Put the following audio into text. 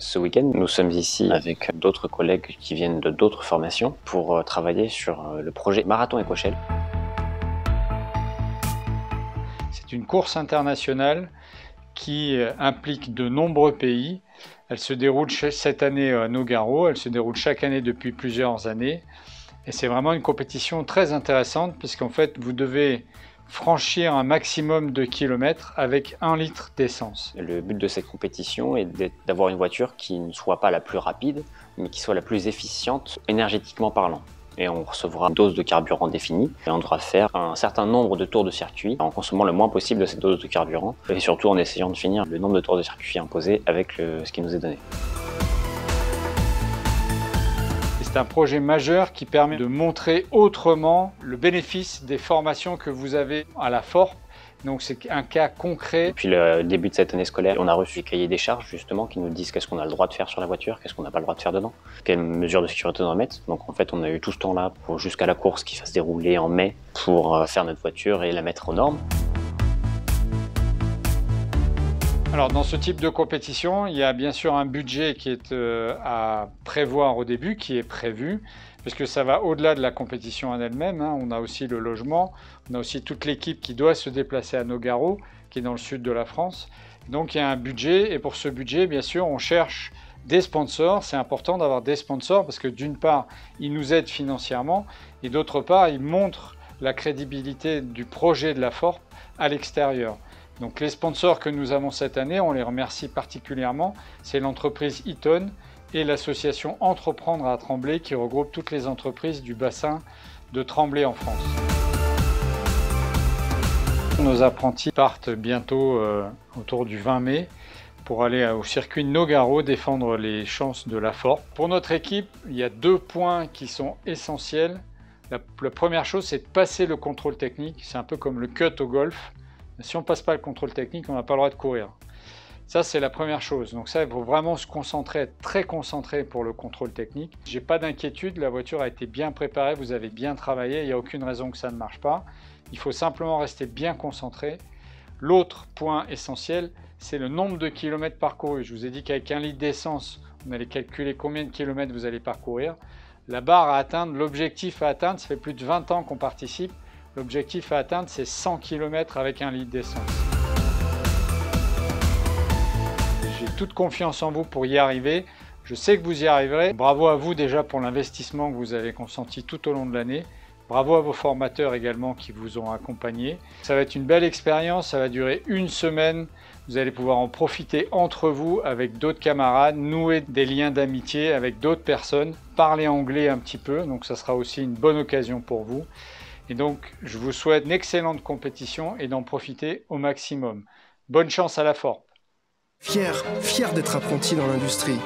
Ce week-end, nous sommes ici avec d'autres collègues qui viennent de d'autres formations pour travailler sur le projet Marathon Écochelle. C'est une course internationale qui implique de nombreux pays. Elle se déroule cette année à Nogaro, elle se déroule chaque année depuis plusieurs années. Et c'est vraiment une compétition très intéressante puisqu'en fait vous devez franchir un maximum de kilomètres avec 1 litre d'essence. Le but de cette compétition est d'avoir une voiture qui ne soit pas la plus rapide, mais qui soit la plus efficiente énergétiquement parlant. Et on recevra une dose de carburant définie et on devra faire un certain nombre de tours de circuit en consommant le moins possible de cette dose de carburant et surtout en essayant de finir le nombre de tours de circuit imposé avec ce qui nous est donné. C'est un projet majeur qui permet de montrer autrement le bénéfice des formations que vous avez à la FORP. Donc c'est un cas concret. Depuis le début de cette année scolaire, on a reçu des cahiers des charges justement qui nous disent qu'est-ce qu'on a le droit de faire sur la voiture, qu'est-ce qu'on n'a pas le droit de faire dedans, quelles mesures de sécurité on doit mettre. Donc en fait on a eu tout ce temps-là jusqu'à la course qui va se dérouler en mai pour faire notre voiture et la mettre aux normes. Alors dans ce type de compétition, il y a bien sûr un budget qui est à prévoir au début, qui est prévu, parce que ça va au-delà de la compétition en elle-même. On a aussi le logement, on a aussi toute l'équipe qui doit se déplacer à Nogaro, qui est dans le sud de la France. Donc il y a un budget, et pour ce budget, bien sûr, on cherche des sponsors. C'est important d'avoir des sponsors, parce que d'une part, ils nous aident financièrement, et d'autre part, ils montrent la crédibilité du projet de la FORP à l'extérieur. Donc les sponsors que nous avons cette année, on les remercie particulièrement, c'est l'entreprise Eaton et l'association Entreprendre à Tremblay qui regroupe toutes les entreprises du bassin de Tremblay en France. Nos apprentis partent bientôt autour du 20 mai pour aller au circuit de Nogaro défendre les chances de la FORP. Pour notre équipe, il y a 2 points qui sont essentiels. La première chose, c'est de passer le contrôle technique, c'est un peu comme le cut au golf. Si on ne passe pas le contrôle technique, on n'a pas le droit de courir. Ça, c'est la première chose. Donc ça, il faut vraiment se concentrer, être très concentré pour le contrôle technique. J'ai pas d'inquiétude, la voiture a été bien préparée, vous avez bien travaillé, il n'y a aucune raison que ça ne marche pas. Il faut simplement rester bien concentré. L'autre point essentiel, c'est le nombre de kilomètres parcourus. Je vous ai dit qu'avec 1 litre d'essence, on allait calculer combien de kilomètres vous allez parcourir. La barre à atteindre, l'objectif à atteindre, ça fait plus de 20 ans qu'on participe. L'objectif à atteindre, c'est 100 km avec 1 litre d'essence. J'ai toute confiance en vous pour y arriver. Je sais que vous y arriverez. Bravo à vous déjà pour l'investissement que vous avez consenti tout au long de l'année. Bravo à vos formateurs également qui vous ont accompagné. Ça va être une belle expérience, ça va durer 1 semaine. Vous allez pouvoir en profiter entre vous avec d'autres camarades, nouer des liens d'amitié avec d'autres personnes, parler anglais un petit peu, donc ça sera aussi une bonne occasion pour vous. Et donc, je vous souhaite une excellente compétition et d'en profiter au maximum. Bonne chance à la FORP. Fier d'être apprenti dans l'industrie.